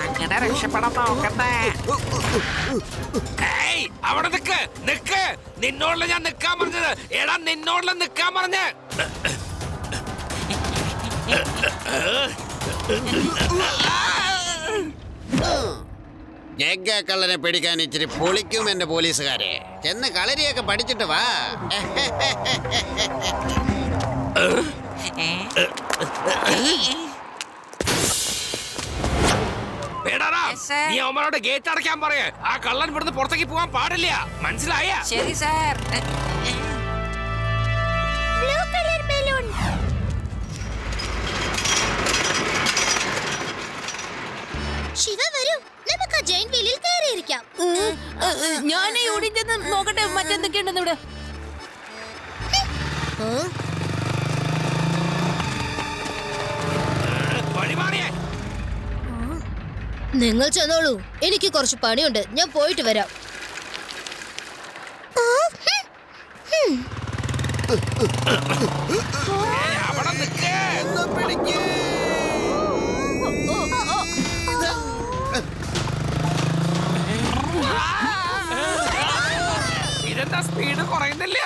അങ്ങനെ രക്ഷപ്പെടാൻ നോക്കട്ടെ. അവിടെ നിക്ക് നിക്ക്, നിന്നോടുള്ള ഞാൻ നിക്കാൻ പറഞ്ഞത്. എടാ നിന്നോടുള്ള നിക്കാൻ പറഞ്ഞ്. കള്ളനെ പിടിക്കാൻ ഇച്ചിരി പൊളിക്കും എന്റെ പോലീസുകാരെ. ചെന്ന് കളരിയൊക്കെ പഠിച്ചിട്ട് വാ. നീ അവന്മാരോട് ഗേറ്റ് അടയ്ക്കാൻ പറയേ. ആ കള്ളൻ ഇവിടുന്ന് പുറത്തേക്ക് പോകാൻ പാടില്ല, മനസ്സിലായ? ശരി സാർ. ശിവ വരൂ, നമുക്ക് ആ ജെയിൻ വീലിൽ കയറിയിരിക്കാം. ഞാൻ ഇവിടെ ചെന്ന് നോക്കട്ടെ മറ്റെന്തൊക്കെയുണ്ടെന്ന് ഇവിടെ. നിങ്ങൾ ചെന്നോളൂ, എനിക്ക് കുറച്ച് പണിയുണ്ട്. ഞാൻ പോയിട്ട് വരാം. ഇതെന്താ സ്പീഡ് കുറയുന്നില്ല?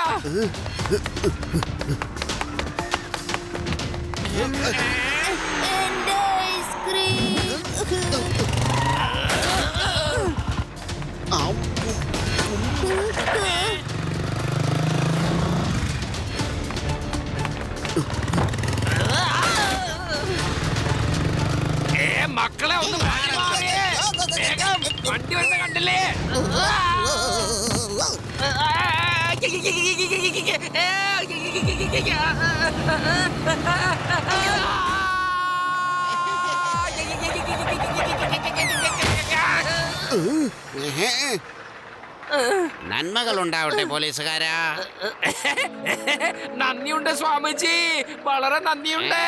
എന്റെ ഐസ്ക്രീം. മക്കളെ ഒന്ന് വേഗം, വണ്ടി വരുന്ന കണ്ടില്ലേ? നന്മകൾ ഉണ്ടാവട്ടെ പോലീസുകാരാ. നന്ദിയുണ്ട് സ്വാമിജി, വളരെ നന്ദിയുണ്ട്.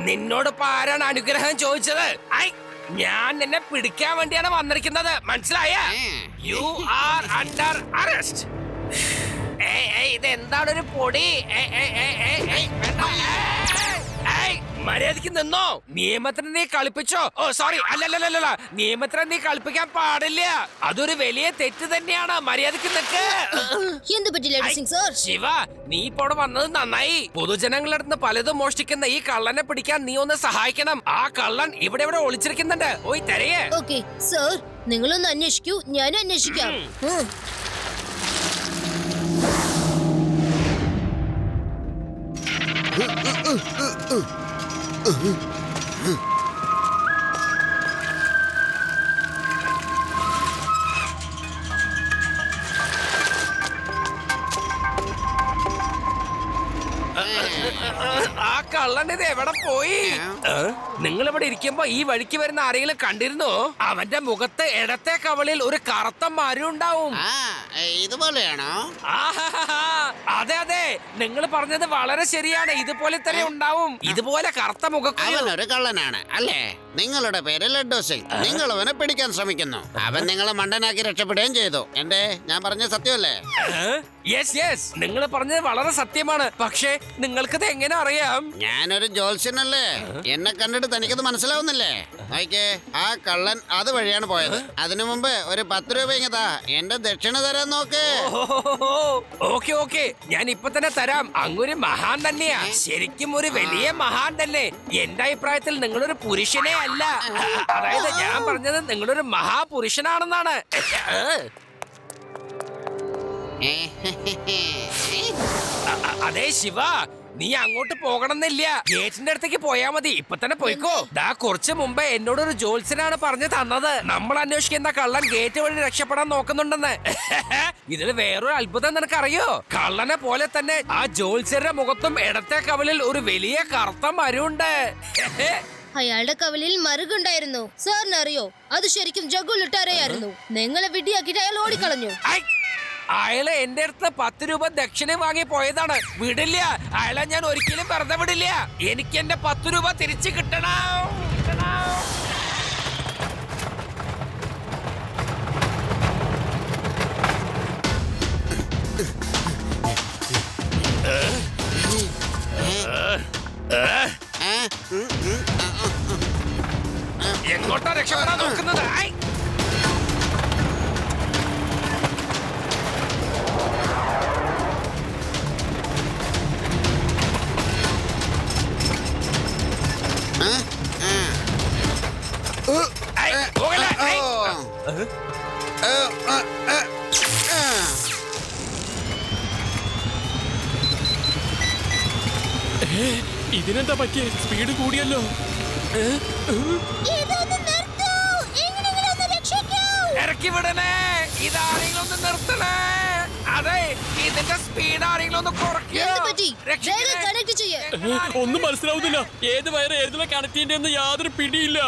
നിന്നോട് ഇപ്പൊ ആരാണ് അനുഗ്രഹം ചോദിച്ചത്? ഞാൻ നിന്നെ പിടിക്കാൻ വേണ്ടിയാണ് വന്നിരിക്കുന്നത്, മനസ്സിലായ? You are under arrest. ഇതെന്താണ് ഒരു പൊടി? മര്യാദക്ക് നിന്നോ. നിയമത്തിന് നീ കളിപ്പിച്ചോ? ഓ സോറി, അല്ലല്ല, നിയമത്തിന് നീ കളിപ്പിക്കാൻ പാടില്ല. അതൊരു വലിയ തെറ്റ് തന്നെയാണ്. മര്യാദക്ക് നിൽക്ക്. എന്ത് പറ്റില്ല സർ? ശിവ, നീ ഇപ്പോൾ വന്നത് നന്നായി. പൊതുജനങ്ങളുടെ അടുത്ത് പലതും മോഷ്ടിക്കുന്ന ഈ കള്ളനെ പിടിക്കാൻ നീ ഒന്ന് സഹായിക്കണം. ആ കള്ളൻ ഇവിടെ ഒളിച്ചിരിക്കുന്നുണ്ട്. പോയി തരയേ. ഓക്കെ സർ, നിങ്ങളൊന്ന് അന്വേഷിക്കൂ, ഞാനും അന്വേഷിക്കാം. ആ കള്ളൻ ഇത് എവിടെ പോയി? നിങ്ങൾ ഇവിടെ ഇരിക്കുമ്പോ ഈ വഴിക്ക് വരുന്ന ആരെങ്കിലും കണ്ടിരുന്നോ? അവന്റെ മുഖത്ത് ഇടത്തെ കവളിൽ ഒരു കറുത്ത മരം ഉണ്ടാവും. ഇതുപോലെയാണോ? അതെ അതെ, നിങ്ങൾ പറഞ്ഞത് വളരെ ശരിയാണ്. ഇതുപോലെ തന്നെ ഉണ്ടാവും. ഇതുപോലെ കറുത്ത മുഖം. അവനൊരു കള്ളനാണ് അല്ലേ? നിങ്ങളുടെ പേര് ലഡ്ഡു സിംഗ്. നിങ്ങൾ അവനെ പിടിക്കാൻ ശ്രമിക്കുന്നു. അവൻ നിങ്ങളെ മണ്ടനാക്കി രക്ഷപ്പെടുകയും ചെയ്തു. ഞാൻ പറഞ്ഞ സത്യമല്ലേ? യെസ് യെസ്, നിങ്ങൾ പറഞ്ഞത് വളരെ സത്യമാണ്. പക്ഷേ നിങ്ങൾക്കത് എങ്ങനെ അറിയാം? ഞാനൊരു ജോത്സ്യനല്ലേ? എന്നെ കണ്ടിട്ട് തനിക്കത് മനസ്സിലാവുന്നില്ലേ? നോക്കേ, ആ കള്ളൻ അത് വഴിയാണ് പോയത്. അതിനു മുമ്പ് ഒരു 10 രൂപ ഇങ്ങതാ, എന്റെ ദക്ഷിണ തരാൻ നോക്ക്. ഓക്കെ ഓക്കെ, ഞാൻ ഇപ്പൊ തന്നെ തരാം. അങ്ങൊരു മഹാൻ തന്നെയാ, ശരിക്കും ഒരു വലിയ മഹാൻ തന്നെ. എന്റെ അഭിപ്രായത്തിൽ നിങ്ങളൊരു പുരുഷനെ അല്ല, അതായത് ഞാൻ പറഞ്ഞത് നിങ്ങളൊരു മഹാപുരുഷനാണെന്നാണ്. അതെ ശിവ, നീ അങ്ങോട്ട് പോകണമെന്നില്ല, ഗേറ്റിന്റെ അടുത്തേക്ക് പോയാ മതി. ഇപ്പൊ തന്നെ പോയിക്കോ. ദാ കുറച്ച് മുമ്പേ എന്നോട് ഒരു ജോത്സ്യനാണ് പറഞ്ഞു തന്നത് നമ്മൾ അന്വേഷിക്കുന്ന കള്ളൻ ഗേറ്റ് വഴി രക്ഷപ്പെടാൻ നോക്കുന്നുണ്ടെന്ന്. ഇതിൽ വേറൊരു അത്ഭുതം നിനക്കറിയോ? കള്ളനെ പോലെ തന്നെ ആ ജോത്സ്യരുടെ മുഖത്തും ഇടത്തെ കവലിൽ ഒരു വലിയ കറുത്ത മരമുണ്ട്. അയാളുടെ കവലിൽ മറുകുണ്ടായിരുന്നു. സാറിന് അറിയോ, അത് ശരിക്കും ജഗുലുട്ടാരെയായിരുന്നു. നിങ്ങളെ വിഡിയാക്കിട്ട് അയാൾ ഓടിക്കളഞ്ഞു. ഐ! അയാള് എന്റെ അടുത്ത് 10 രൂപ ദക്ഷിണ വാങ്ങി പോയതാണ്. വിടില്ല, അയാളെ ഞാൻ ഒരിക്കലും വെറുതെ വിടില്ല. എനിക്ക് എന്റെ 10 രൂപ തിരിച്ചു കിട്ടണം. എങ്ങോട്ടാ രക്ഷപ്പെടാൻ നോക്കുന്നത്? ഐ! ഐ, പോകല്ലേ? ഐ! ഇതിനെന്താ പറ്റിയ? സ്പീഡ് കൂടിയല്ലോ. ഇറക്കി വിടണേ, ഇതാരെങ്കിലും ഒന്ന് നിർത്തണേ. അതെ, ഇതിന്റെ സ്പീഡ് ആരെങ്കിലും ഒന്ന് എന്ത് പറ്റി? വേഗം കണക്ട് ചെയ്യ്. ഒന്നും മനസ്സിലാവുന്നില്ല. ഏത് വയറ് ഏതിലെ കണക്ട് ചെയ്യേണ്ടെന്ന് യാതൊരു പിടിയില്ല.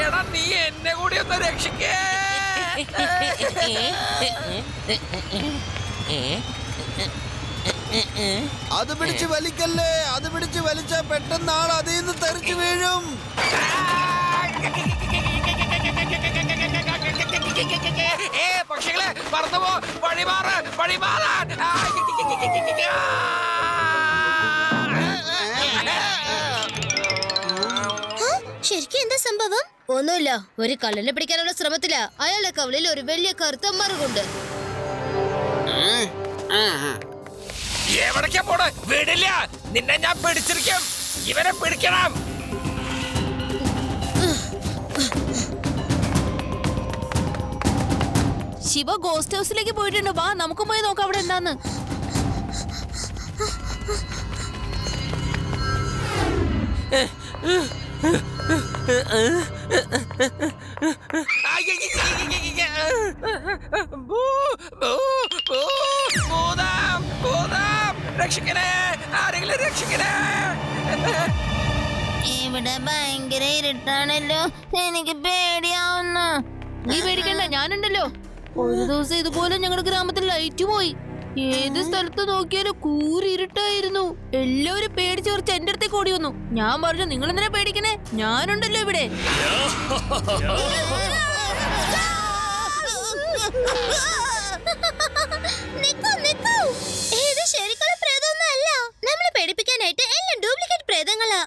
എടാ, നീ എന്നെ കൂടി ഒന്ന് രക്ഷിക്കേ. അത് പിടിച്ച് വലിക്കല്ലേ, അത് പിടിച്ച് വലിച്ചാ പെട്ടെന്ന് ആൾ അതിൽ നിന്ന് തെറിച്ചു വീഴും. പക്ഷികളെ പറന്നുപോ, വഴിമാറ്, വഴിമാറാൻ. ശരിക്കും എന്താ സംഭവം? ഒന്നുമില്ല, ഒരു കള്ളനെ പിടിക്കാനുള്ള ശ്രമത്തില. അയാളുടെ കവലിൽ ഒരു വലിയ കറുത്ത മറുകുണ്ട്. എവിടേക്കാ പോണ്? വിടില്ല, നിന്നെ ഞാൻ പിടിച്ചിരിക്കും. ഇവരെ പിടിക്കണം. ശിവ ഗോസ്റ്റ് ഹൗസിലേക്ക് പോയിട്ടുണ്ട്. വാ, നമുക്ക് പോയി നോക്കാം അവിടെ എന്താന്ന്. രക്ഷിക്കണേ, ആരെങ്കിലും രക്ഷിക്കണേ. ഇവിടെ ഭയങ്കര ഇരുട്ടാണല്ലോ, എനിക്ക് പേടിയാവുന്നു. നീ പേടിക്കണ്ട, ഞാനുണ്ടല്ലോ. ഒരു ദിവസം ഇതുപോലെ ഞങ്ങളുടെ ഗ്രാമത്തിൽ ലൈറ്റ് പോയി. ഏത് സ്ഥലത്ത് നോക്കിയാലും കൂരിരുട്ടായിരുന്നു. എല്ലാവരും പേടിച്ച് കുറച്ച് എന്റെ അടുത്തേക്ക് ഓടി വന്നു. ഞാൻ പറഞ്ഞു, നിങ്ങൾ എന്തിനാ പേടിക്കണേ, ഞാനുണ്ടല്ലോ ഇവിടെ. ഇത് ശരിക്കുള്ള പ്രേതമൊന്നും അല്ല. നമ്മളെ പേടിപ്പിക്കാനായിട്ട് എല്ലാം ഡ്യൂപ്ലിക്കേറ്റ് പ്രേതങ്ങളാ.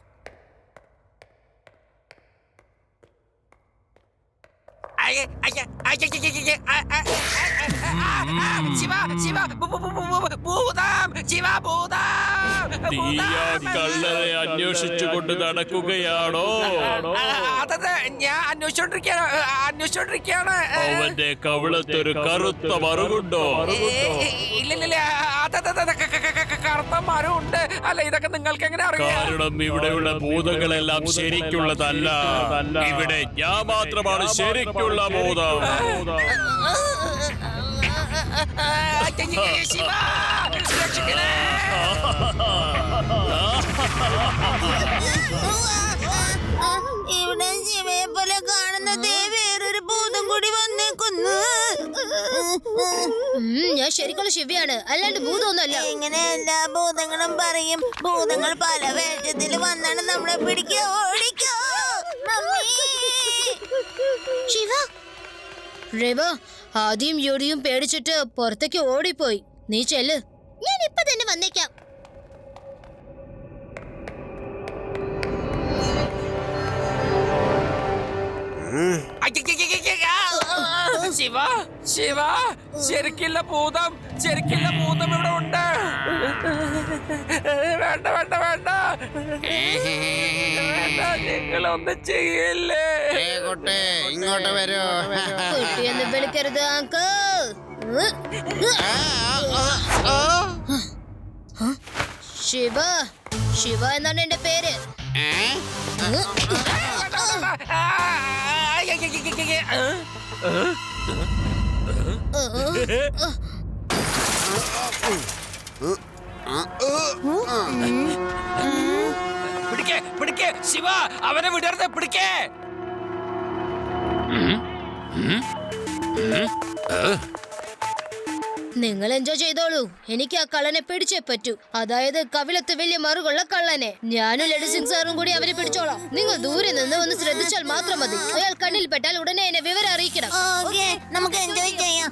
കള്ളനെ അന്വേഷിച്ചുകൊണ്ട് നടക്കുകയാണോ? അതെ, ഞാൻ അന്വേഷിച്ചോണ്ടിരിക്കുകയാണ്. അവന്റെ കവിളത്തൊരു കറുത്ത മറുകുണ്ടോ? ഇല്ലില്ല, കറുത്ത മരമുണ്ട്. അല്ല, ഇതൊക്കെ നിങ്ങൾക്ക് എങ്ങനെ അറിയാം? കാരണം ഇവിടെയുള്ള ഭൂതങ്ങളെല്ലാം ശരിക്കുള്ളതല്ല. ഇവിടെ ഞാൻ മാത്രമാണ് ശരിക്കുള്ള ഭൂതം. ശിവ, രക്ഷിക്കണേ. ഇവിടെ ശിവയെ പോലെ കാണുന്ന വേറൊരു ഭൂതം കൂടി വന്നേക്കുന്നു. ഞാൻ ശരിക്കുള്ള ശിവയാണ്, അല്ലാണ്ട് ഭൂതമൊന്നുമല്ല. ഇങ്ങനെ എല്ലാ ഭൂതങ്ങളും പറയും. ഭൂതങ്ങൾ പല വേഷത്തിൽ വന്നാണ് നമ്മളെ പിടിക്കോ ഓടിക്കോ. ശിവ, രവ ആദ്യം യോടിയും പേടിച്ചിട്ട് പുറത്തേക്ക് ഓടിപ്പോയി. നീ ചെല്ല്, ഞാൻ ഇപ്പൊ തന്നെ വന്നേക്കാം. ശിവ ശിവ, ശരിക്കുള്ള ഭൂതം ഇവിടെ ഉണ്ട്. വേണ്ട വേണ്ട വേണ്ട, നിങ്ങളൊന്നും ചെയ്യല്ലേ. കുട്ടി ഇങ്ങോട്ട് വരൂ. കുട്ടിയൊന്നും വിളിക്കരുത് അങ്കിൾ. ശിവ, ശിവ എന്നാണ് എന്റെ പേര്. പിടിക്കേ ശിവ, അവനെ വിടരുത്, പിടിക്കേ. നിങ്ങൾ എൻജോയ് ചെയ്തോളൂ. എനിക്ക് ആ കള്ളനെ പിടിച്ചേ പറ്റൂ. അതായത് കവിളത്ത് വലിയ മറുകുള്ള കള്ളനെ. ഞാനും ലഡു സിംഗ് സാറും കൂടി അവരെ പിടിച്ചോളാം. നിങ്ങൾ ദൂരെ നിന്ന് ഒന്ന് ശ്രദ്ധിച്ചാൽ മാത്രം മതി. അയാൾ കണ്ണിൽ പെട്ടാൽ ഉടനെ എന്നെ വിവരം അറിയിക്കണം. നമുക്ക് എൻജോയ് ചെയ്യാം.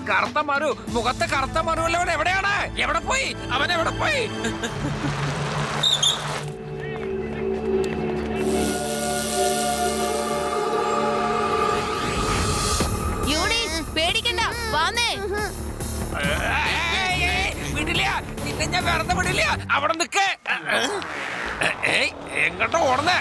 കറുത്ത മറു, മുഖത്ത് കറുത്ത മറുവല്ലവൻ എവിടെയാണ്? എവിടെ പോയി അവൻ? എവിടെ പോയി? പേടിക്കണ്ട, വാന്നേ. വിടില്ല, നിന്നെ ഞാൻ വെറുതെ വിടില്ല. അവിടെ നിക്ക്. എങ്ങോട്ടോ ഓടുന്നേ?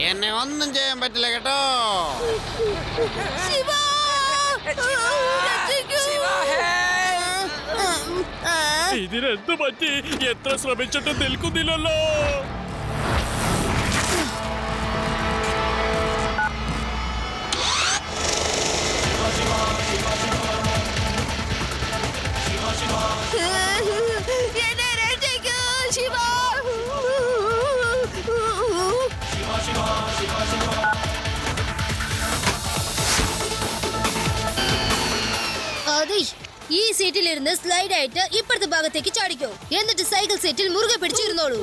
എന്നെ ഒന്നും ചെയ്യാൻ പറ്റില്ല കേട്ടോ. ഇതിനെന്ത് പറ്റി? എത്ര ശ്രമിച്ചിട്ട് നിൽക്കുന്നില്ലല്ലോ. അതെ, ഈ സീറ്റിലിരുന്ന് സ്ലൈഡ് ആയിട്ട് ഇപ്പുറത്തെ ഭാഗത്തേക്ക് ചാടിക്കോ. എന്നിട്ട് സൈക്കിൾ സീറ്റിൽ മുറുകെ പിടിച്ചിരുന്നോളൂ.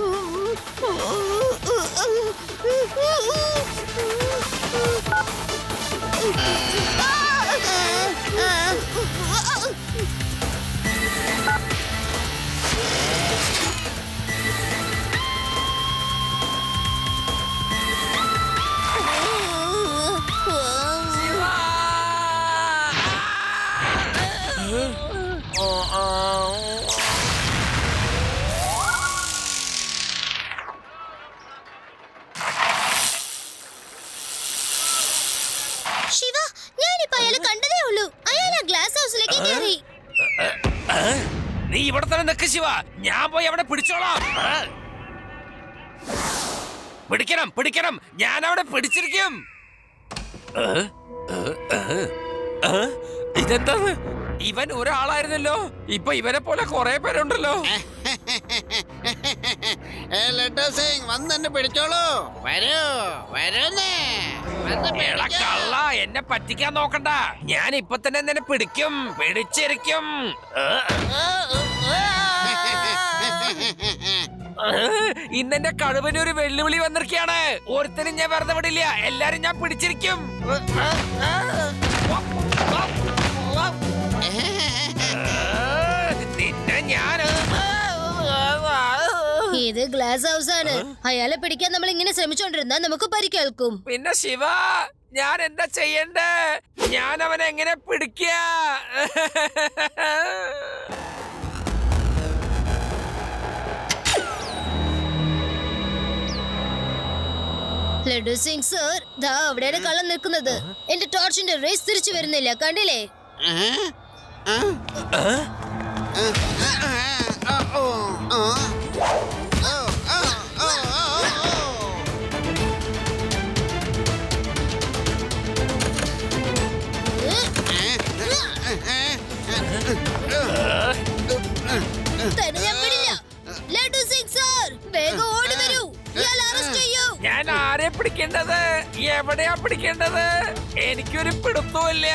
ശിവ, ഞാനിപ്പോ അയാളെ കണ്ടതേ ഉള്ളൂ. അയാൾ ആ ഗ്ലാസ് ഹൗസിലേക്ക് കയറി. നീ ഇവിടെ തന്നെ നിക്ക് ശിവ, ഞാൻ പോയി അവിടെ പിടിച്ചോളാം. പിടിക്കണം, ഞാൻ അവിടെ പിടിച്ചിരിക്കും. ഇതെന്താ? ഇവൻ ഒരാളായിരുന്നല്ലോ, ഇപ്പൊ ഇവനെ പോലെ കുറെ പേരുണ്ടല്ലോ. ലഡു സിംഗ് വന്ന് എന്നെ പിടിച്ചോളൂ. വരൂ വരൂന്നേ. എടാ കള്ള, എന്നെ പറ്റിക്കാൻ നോക്കണ്ട. ഞാൻ ഇപ്പൊ തന്നെ നിന്നെ പിടിച്ചിരിക്കും. ഇന്നെന്റെ കഴിവിന് ഒരു വെല്ലുവിളി വന്നിരിക്കുകയാണ്. ഒരുത്തനും ഞാൻ വെറുതെ വിടില്ല, എല്ലാരും ഞാൻ പിടിച്ചിരിക്കും. നിന്നെ ഞാൻ ഇത് ഗ്ലാസ് ഹൗസ് ആണ്. അയാളെ പിടിക്കാൻ നമ്മൾ ഇങ്ങനെ ശ്രമിച്ചോണ്ടിരുന്നാ നമുക്ക് പരിക്കേൽക്കും. പിന്നെ ശിവ, ഞാൻ എന്താ ചെയ്യണ്ടേ? ഞാൻ അവനെ എങ്ങനെ പിടിക്ക? ലഡു സിംഗ് സർ, ദാ അവിടെയാണ് കള്ളം നിൽക്കുന്നത്. എന്റെ ടോർച്ചിന്റെ റേസ് തിരിച്ചു വരുന്നില്ല, കണ്ടില്ലേ? തന്നെ ഞാൻ വിടില്ല. ലഡു സിംഗ് സാർ, വേഗം ഓടി വരൂ. ഇയാൾ അറസ്റ്റ് ചെയ്യൂ. ഞാൻ ആരെ പിടിക്കേണ്ടത്? എവിടെയാ പിടിക്കേണ്ടത്? എനിക്കൊരു പിടുത്തമില്ല.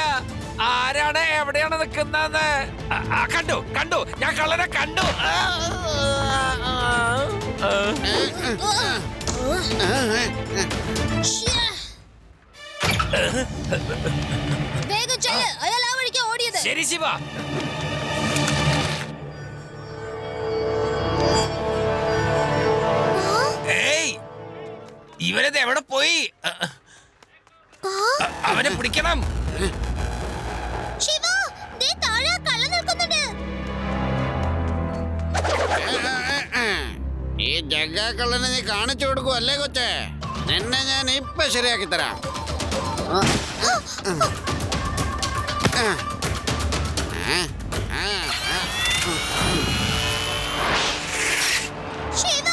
ആരാണ് എവിടെയാണ് നിൽക്കുന്നതെന്ന്. കണ്ടു കണ്ടു, ഞാൻ കള്ളനെ കണ്ടു. ശ്ശേ. വേഗം ചെല്ല്, അയാൾ ആ വഴിക്ക് ഓടിയത്. ശരി ശിവ. ഏയ്, ഇവനത് എവിടെ പോയി? അവനെ പിടിക്കണം. ശിവ, ദേ താഴെ ആ കള്ളൻ നിൽക്കുന്നുണ്ട്. ഈ ജഗ്ഗാക്കള്ളനെ നീ കാണിച്ചു കൊടുക്കൂ അല്ലേ കൊച്ചേ? നിന്നെ ഞാൻ ഇപ്പൊ ശരിയാക്കി തരാം. ശിവ,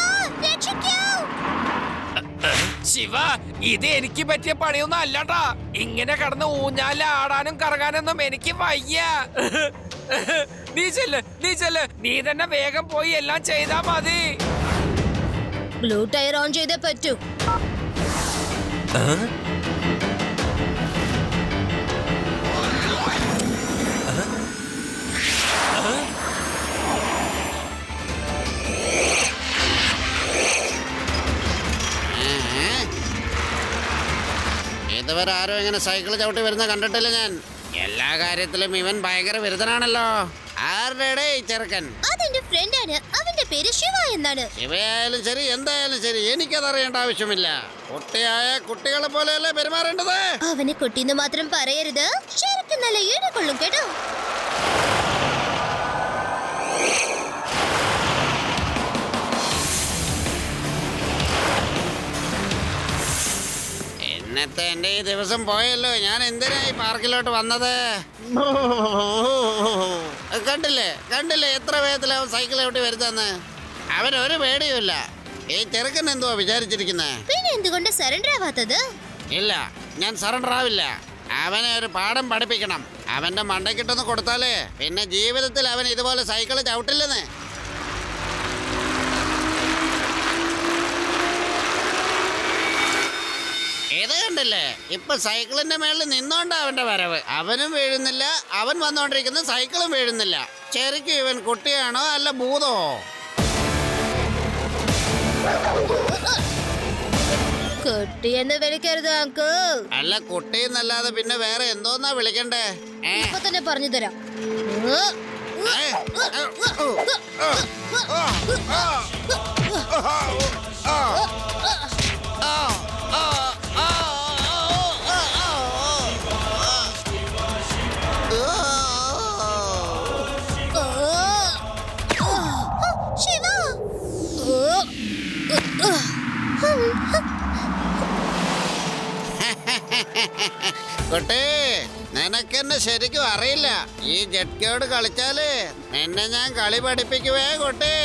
രക്ഷിക്കൂ. ശിവ, ഇത് എനിക്ക് പറ്റിയ പണിയൊന്നും അല്ലട്ടാ. ഇങ്ങനെ കടന്ന് ഊഞ്ഞാല ആടാനും കറങ്ങാനൊന്നും എനിക്ക് വയ്യ. നീ ചെല്ല്, നീ ചെല്ല്. നീ തന്നെ വേഗം പോയി എല്ലാം ചെയ്താ മതി. ബ്ലൂ ടയർ ഓൺ ചെയ്തേ പറ്റൂ. ഇതുവരെ ആരും ഇങ്ങനെ സൈക്കിൾ ചവിട്ടി വരുന്ന കണ്ടിട്ടില്ല ഞാൻ. എല്ലാ കാര്യത്തിലും ഇവൻ ഭയങ്കര വിരുദ്ധനാണല്ലോ. ആരുടെ ഈ ചെറുക്കൻ? അതെന്റെ ഫ്രണ്ടാണ്. അവന്റെ പേര് ശിവ എന്നാണ്. ഇവയായാലും ശരി എന്തായാലും ശരി എനിക്കതറിയേണ്ട ആവശ്യമില്ല. കുട്ടിയായ കുട്ടികളെ പോലെയല്ലേ പെരുമാറേണ്ടത്. അവനെ കുട്ടിന്ന് മാത്രം പറയരുത്. ശരിക്കും നല്ല ഈട് കൊള്ളും കേട്ടോ. ഇന്നത്തെ എന്റെ ഈ ദിവസം പോയല്ലോ. ഞാൻ എന്തിനാ ഈ പാർക്കിലോട്ട് വന്നത്? കണ്ടില്ലേ കണ്ടില്ലേ എത്ര വേഗത്തിലാവും സൈക്കിൾ ചവിട്ടി വരുന്നെന്ന്. അവനൊരു പേടിയുമില്ല. ഈ ചെറുക്കൻ എന്തുവാ വിചാരിച്ചിരിക്കുന്നേ? പിന്നെ എന്തുകൊണ്ട് സറണ്ടർ ആവാത്തത്? ഇല്ല, ഞാൻ സറണ്ടർ ആവില്ല. അവനെ ഒരു പാഠം പഠിപ്പിക്കണം. അവന്റെ മണ്ടക്കിട്ടൊന്ന് കൊടുത്താലേ പിന്നെ ജീവിതത്തിൽ അവൻ ഇതുപോലെ സൈക്കിൾ ചവിട്ടില്ലെന്ന്. ഇത് കണ്ടില്ലേ ഇപ്പൊ സൈക്കിളിന്റെ മേളിൽ നിന്നോണ്ടാ അവന്റെ വരവ്. അവനും വീഴുന്നില്ല, അവൻ വന്നോണ്ടിരിക്കുന്ന സൈക്കിളും വീഴുന്നില്ല. ശരിക്കും ഇവൻ കുട്ടിയാണോ അല്ല ഭൂതോ? കുട്ടി എന്ന് വിളിക്കരുത് അങ്കിൾ. അല്ല കുട്ടി എന്നല്ലാതെ പിന്നെ വേറെ എന്തോന്നാ വിളിക്കണ്ടേ? ഇപ്പൊ തന്നെ പറഞ്ഞു തരാം. ശിവ, കുട്ടി നിനക്കെന്നെ ശരിക്കും അറിയില്ല. ഈ ജെറ്റ്കയോട് കളിച്ചാല് നിന്നെ ഞാൻ കളി പഠിപ്പിക്കുവേ കുട്ടി.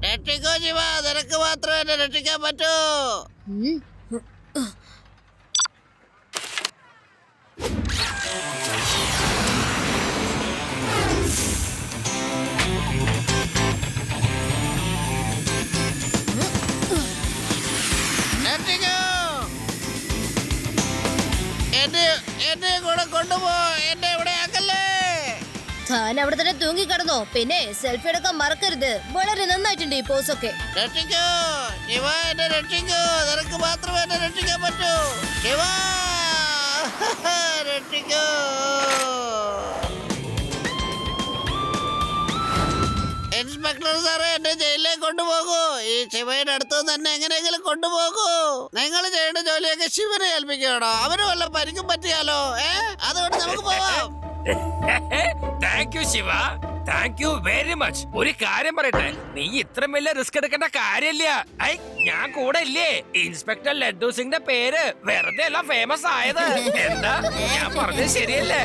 രക്ഷിക്കോ ശിവ, നിനക്ക് മാത്രമേ എന്നെ രക്ഷിക്കാൻ പറ്റൂ. എന്നെ കൂടെ കൊണ്ടുപോ, എന്നെ ഇവിടെ ആക്കല്ലേ. താൻ അവിടെ തന്നെ തൂങ്ങി കിടന്നോ. പിന്നെ സെൽഫി എടുക്കാൻ മറക്കരുത്. വളരെ നന്നായിട്ടുണ്ട് ഈ പോസൊക്കെ. രക്ഷിക്കൂ ശിവ, എന്നെ രക്ഷിക്കൂ. നിനക്ക് മാത്രമേ എന്നെ രക്ഷിക്കാൻ പറ്റൂ. ശിവ രക്ഷിക്കൂ. ഇൻസ്പെക്ടർ സാറേ, എന്നെ ജയിലിലേക്ക് കൊണ്ടുപോകൂ. ഈ ശിവയുടെ അടുത്ത് തന്നെ എങ്ങനെയെങ്കിലും കൊണ്ടുപോകൂ. നിങ്ങൾ ചെയ്യേണ്ട ജോലിയൊക്കെ ശിവനെ ഏൽപ്പിക്കണോ? അവന് വല്ല പരിക്കും പറ്റിയാലോ? അതുകൊണ്ട് നമുക്ക് പോവാം. Thank you Shiva, thank you very much. ഒരു കാര്യം പറയട്ടെ, നീ ഇത്ര വലിയ റിസ്ക് എടുക്കേണ്ട കാര്യമില്ല. ഐ, ഞാൻ കൂടെ ഇല്ലേ? ഇൻസ്പെക്ടർ ലഡ്ഡു സിംഗിന്റെ പേര് വെറുതെ അല്ല ഫേമസ് ആയത്. എന്താ ഞാൻ പറഞ്ഞത് ശരിയല്ലേ?